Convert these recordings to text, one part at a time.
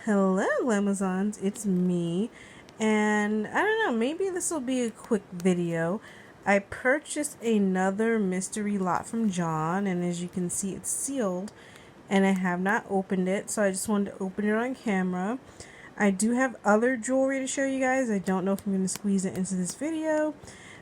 Hello, Amazons. It's me. And I don't know, maybe this will be a quick video. I purchased another mystery lot from John, and as you can see, it's sealed. And I have not opened it, so I just wanted to open it on camera. I do have other jewelry to show you guys. I don't know if I'm going to squeeze it into this video.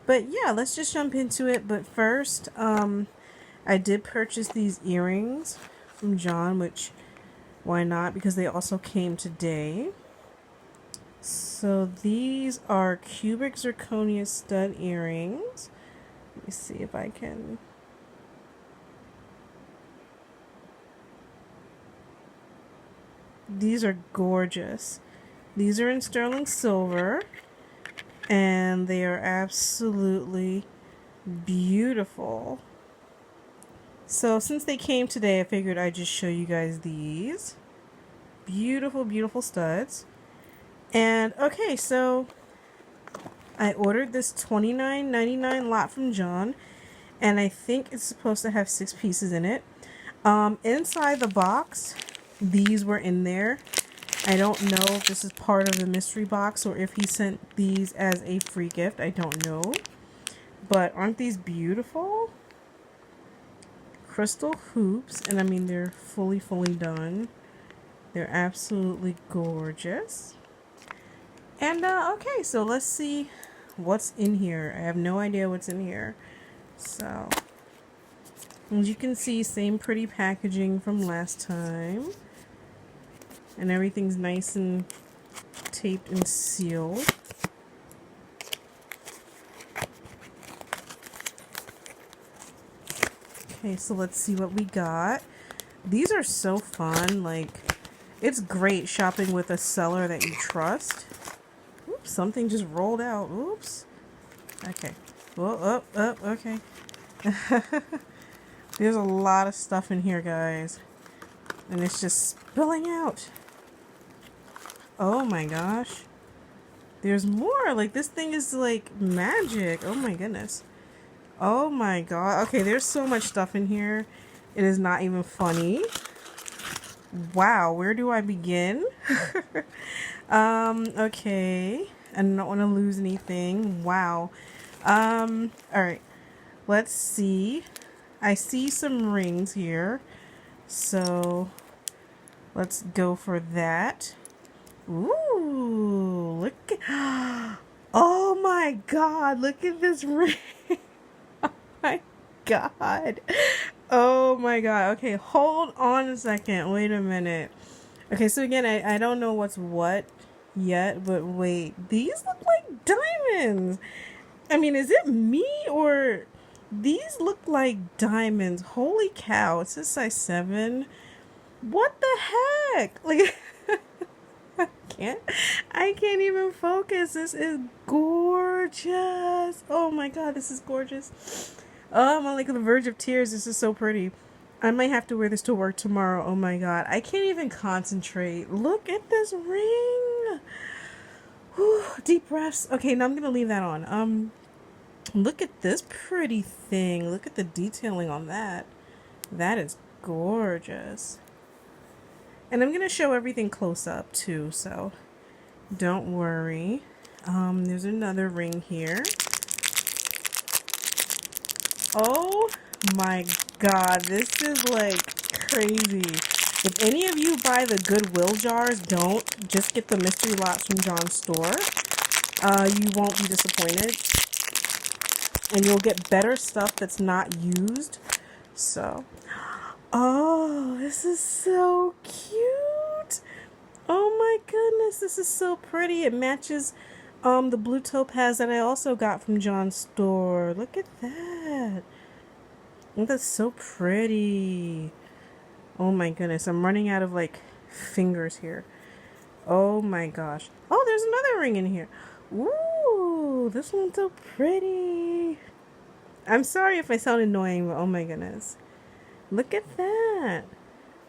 But yeah, let's just jump into it. But first, I did purchase these earrings from John, which why not? Because they also came today. So these are cubic zirconia stud earrings. Let me see if I can. These are gorgeous. These are in sterling silver, and they are absolutely beautiful. So since they came today, I figured I'd just show you guys these. Beautiful, beautiful studs. And okay, so I ordered this $29.99 lot from John, and I think it's supposed to have 6 pieces in it. Inside the box, these were in there. I don't know if this is part of the mystery box or if he sent these as a free gift. I don't know. But aren't these beautiful? Crystal hoops, and I mean they're fully done. They're absolutely gorgeous. And okay, so let's see what's in here. I have no idea what's in here. So as you can see, same pretty packaging from last time. And everything's nice and taped and sealed. Okay, so let's see what we got. These are so fun. Like, it's great shopping with a seller that you trust. Oops, something just rolled out. Oops. Okay. Well, okay. There's a lot of stuff in here, guys. And it's just spilling out. Oh my gosh. There's more. Like, this thing is like magic. Oh my goodness. Oh my god. Okay, there's so much stuff in here. It is not even funny. Wow, where do I begin? Okay. I don't want to lose anything. Wow. Alright. Let's see. I see some rings here. So, let's go for that. Ooh, look at... Oh my god, look at this ring. Oh my god. Oh my god. Okay, hold on a second. Wait a minute. Okay, so again, I don't know what's what yet, but wait. These look like diamonds. I mean, is it me or... These look like diamonds. Holy cow. It says size 7. What the heck? Like... I can't even focus. This is gorgeous. Oh my god, this is gorgeous. Oh, I'm on like the verge of tears. This is so pretty. I might have to wear this to work tomorrow. Oh my god, I can't even concentrate. Look at this ring. Whew, deep breaths. Okay, now I'm gonna leave that on. Look at this pretty thing. Look at the detailing on that. That is gorgeous. And I'm going to show everything close up too, so don't worry. There's another ring here. Oh my god, this is like crazy. If any of you buy the Goodwill jars, don't. Just get the mystery lots from John's store. You won't be disappointed. And you'll get better stuff that's not used. So... Oh, this is so cute. Oh my goodness, this is so pretty. It matches the blue topaz that I also got from John's store. Look at that. Oh, that's so pretty. Oh my goodness, I'm running out of like fingers here. Oh my gosh. Oh, there's another ring in here. Ooh, this one's so pretty. I'm sorry if I sound annoying, but oh my goodness. Look at that.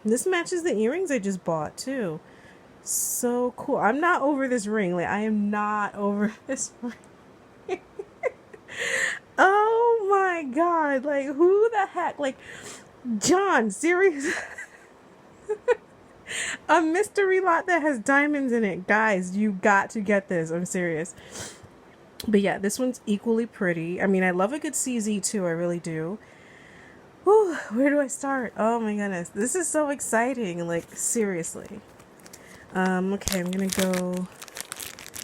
This matches the earrings I just bought too. So cool. I'm not over this ring. Like, I am not over this ring. Oh my god. Like, who the heck? Like, John, seriously? A mystery lot that has diamonds in it. Guys, you got to get this. I'm serious. But yeah, this one's equally pretty. I mean, I love a good CZ too. I really do. Whew, where do I start? Oh my goodness. This is so exciting. Like, seriously. Okay, I'm gonna go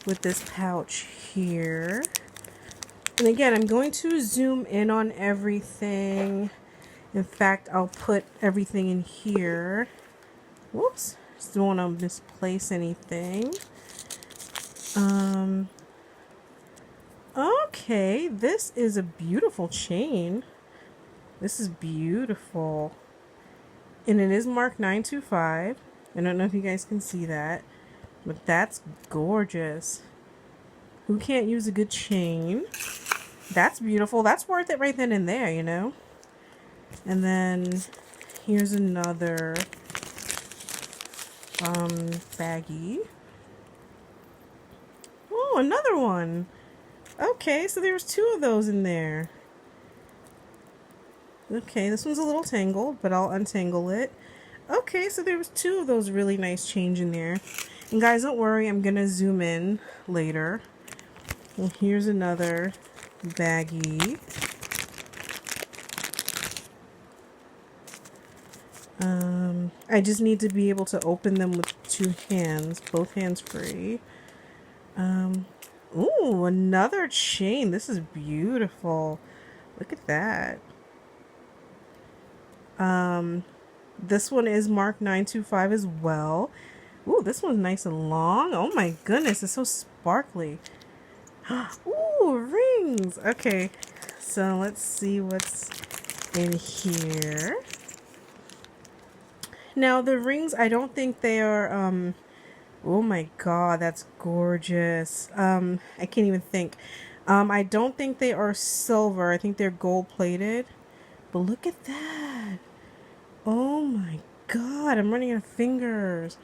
with this pouch here. And again, I'm going to zoom in on everything. In fact, I'll put everything in here. Whoops. Just don't want to misplace anything. Okay, this is a beautiful chain. This is beautiful. And it is marked 925. I don't know if you guys can see that, but that's gorgeous. Who can't use a good chain? That's beautiful. That's worth it right then and there, you know? And then here's another baggie. Oh, another one. Okay, so there's two of those in there. Okay, this one's a little tangled, but I'll untangle it. Okay, so there was two of those really nice change in there. And guys, don't worry, I'm gonna zoom in later. Well, here's another baggie. I just need to be able to open them with two hands, both hands free. Ooh, another chain. This is beautiful. Look at that. This one is marked 925 as well. Ooh, this one's nice and long. Oh my goodness, it's so sparkly. Ooh, rings. Okay, so let's see what's in here. Now the rings, I don't think they are, oh my god, that's gorgeous. I can't even think. I don't think they are silver. I think they're gold plated. But look at that. Oh my god, I'm running out of fingers.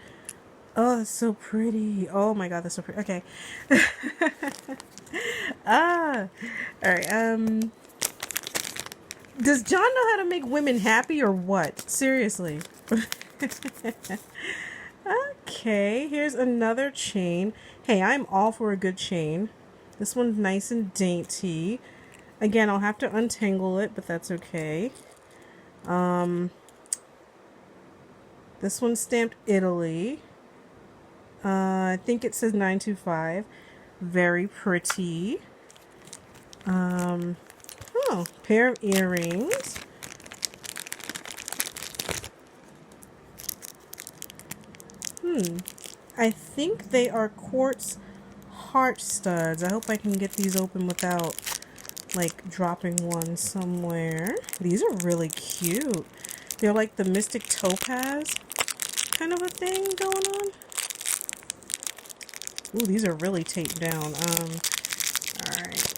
Oh, that's so pretty. Oh my god, that's so pretty. Okay. Alright, does John know how to make women happy or what? Seriously. Okay, here's another chain. Hey, I'm all for a good chain. This one's nice and dainty. Again, I'll have to untangle it, but that's okay. This one's stamped Italy. I think it says 925. Very pretty. Oh, pair of earrings. I think they are quartz heart studs. I hope I can get these open without like dropping one somewhere. These are really cute. They're like the mystic topaz kind of a thing going on. Ooh, these are really taped down. Alright.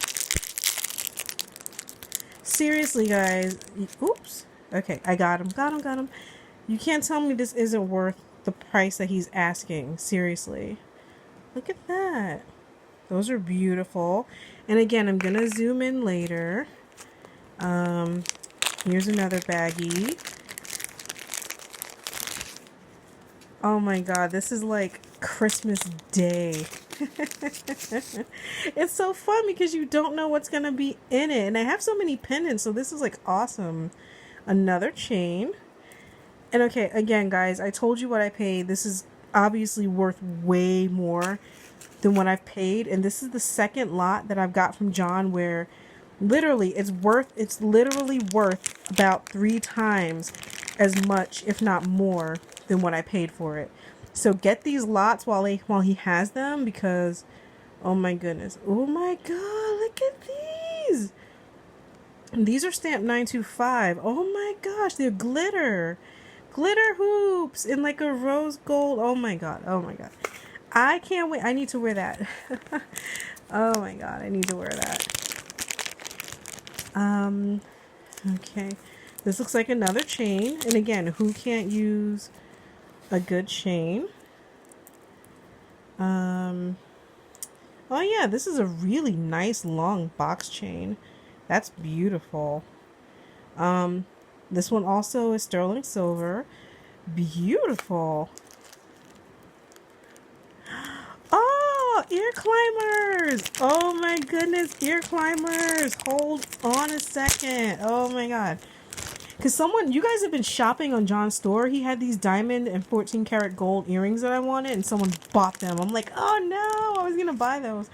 Seriously, guys. Oops. Okay, I got him. Got him. You can't tell me this isn't worth the price that he's asking. Seriously. Look at that. Those are beautiful. And again, I'm going to zoom in later. Here's another baggie. Oh my god, this is like Christmas Day. It's so fun because you don't know what's going to be in it. And I have so many pendants, so this is like awesome. Another chain. And okay, again, guys, I told you what I paid. This is obviously worth way more than what I've paid. And this is the second lot that I've got from John where literally it's literally worth about 3 times as much, if not more, than what I paid for it. So get these lots while he has them because, oh my goodness. Oh my god, look at these. These are stamped 925. Oh my gosh, they're glitter. Glitter hoops in like a rose gold. Oh my god. Oh my god. I can't wait. I need to wear that. Oh my god, I need to wear that. Okay. This looks like another chain. And again, who can't use a good chain? Oh yeah, this is a really nice long box chain. That's beautiful. This one also is sterling silver. Beautiful. ear climbers. Oh my goodness, ear climbers. Hold on a second. Oh my god. Because you guys have been shopping on John's store. He had these diamond and 14 karat gold earrings that I wanted, and someone bought them. I'm like, oh no, I was going to buy those.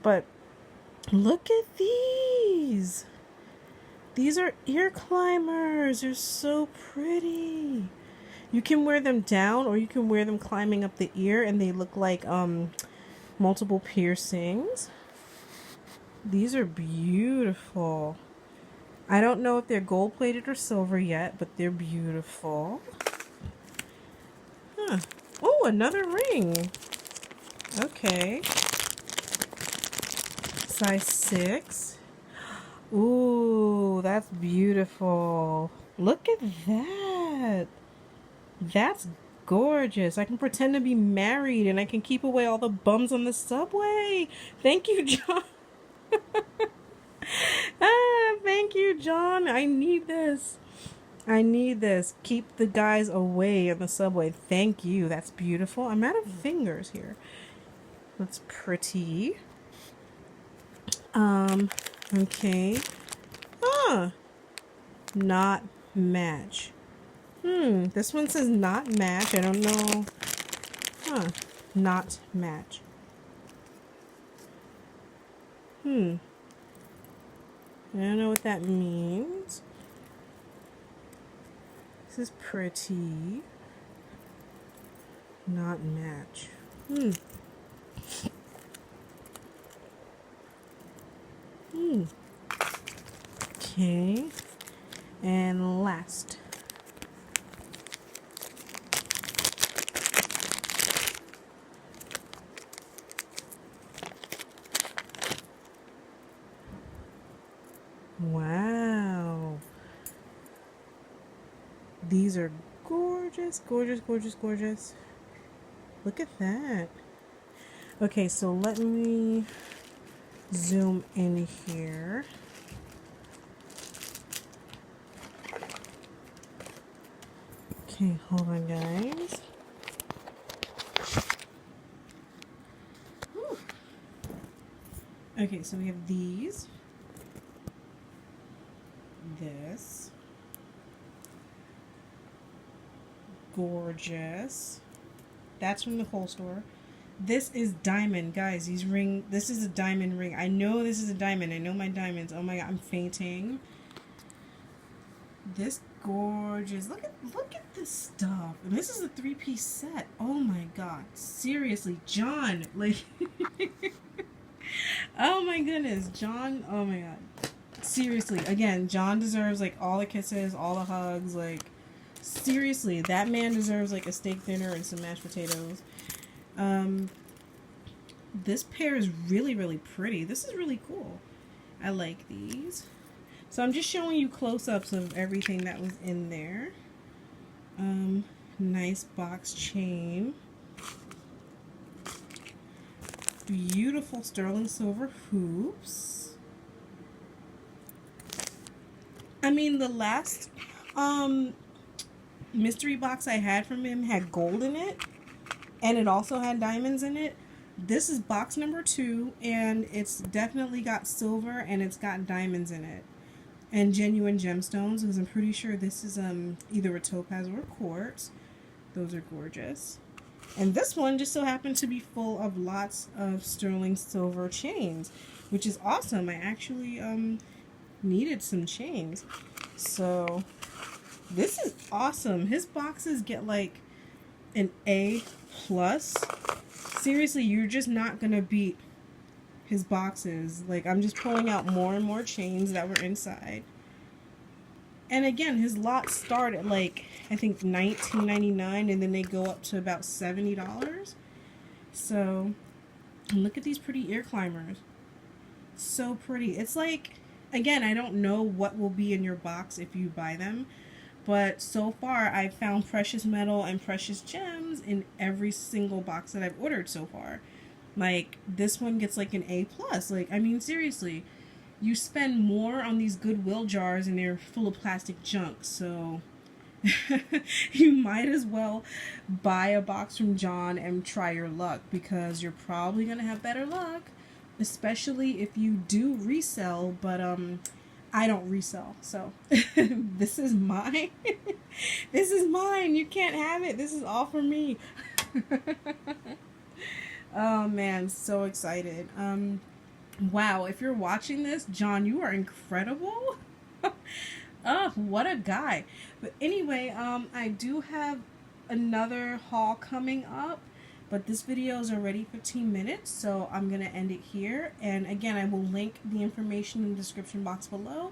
But look at these. These are ear climbers. They're so pretty. You can wear them down, or you can wear them climbing up the ear, and they look like multiple piercings. These are beautiful. I don't know if they're gold plated or silver yet, but they're beautiful. Huh. Oh, another ring. Okay. Size 6. Ooh, that's beautiful. Look at that. That's gorgeous. I can pretend to be married and I can keep away all the bums on the subway. Thank you, John. Thank you, John. I need this. I need this. Keep the guys away on the subway. Thank you. That's beautiful. I'm out of fingers here. That's pretty. Okay. Not match. This one says not match. I don't know. Not match. I don't know what that means. This is pretty. Not match. Okay. And last. Wow. These are gorgeous, gorgeous, gorgeous, gorgeous. Look at that. Okay, so let me zoom in here. Okay, hold on, guys. Whew. Okay, so we have these. This. Gorgeous. That's from the whole store. This is diamond, guys. This is a diamond ring. I know this is a diamond. I know my diamonds. Oh my god, I'm fainting. This gorgeous. Look at this stuff. And this is a 3-piece set. Oh my god. Seriously, John. Like oh my goodness, John. Oh my god. Seriously, again, John deserves like all the kisses, all the hugs, like seriously, that man deserves like a steak dinner and some mashed potatoes. This pair is really, really pretty. This is really cool. I like these. So I'm just showing you close-ups of everything that was in there. Nice box chain. Beautiful sterling silver hoops. I mean, the last mystery box I had from him had gold in it, and it also had diamonds in it. This is box number 2, and it's definitely got silver and it's got diamonds in it, and genuine gemstones, because I'm pretty sure this is either a topaz or a quartz. Those are gorgeous. And this one just so happened to be full of lots of sterling silver chains, which is awesome. I actually needed some chains, so this is awesome. His boxes get like an A+. Seriously, you're just not gonna beat his boxes. Like, I'm just pulling out more and more chains that were inside. And again, his lots start at like, I think $19.99, and then they go up to about $70. So look at these pretty ear climbers. So pretty. It's like, again, I don't know what will be in your box if you buy them, but so far I've found precious metal and precious gems in every single box that I've ordered so far. Like, this one gets like an A+. Like, I mean, seriously, you spend more on these Goodwill jars and they're full of plastic junk. So You might as well buy a box from John and try your luck, because you're probably gonna have better luck, especially if you do resell. But I don't resell, so this is mine. This is mine. You can't have it. This is all for me. Oh man, so excited. Wow, if you're watching this, John, you are incredible. Oh, what a guy. But anyway, I do have another haul coming up, but this video is already 15 minutes, so I'm going to end it here. And again, I will link the information in the description box below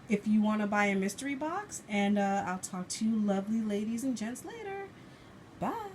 if you want to buy a mystery box. And I'll talk to you lovely ladies and gents later. Bye.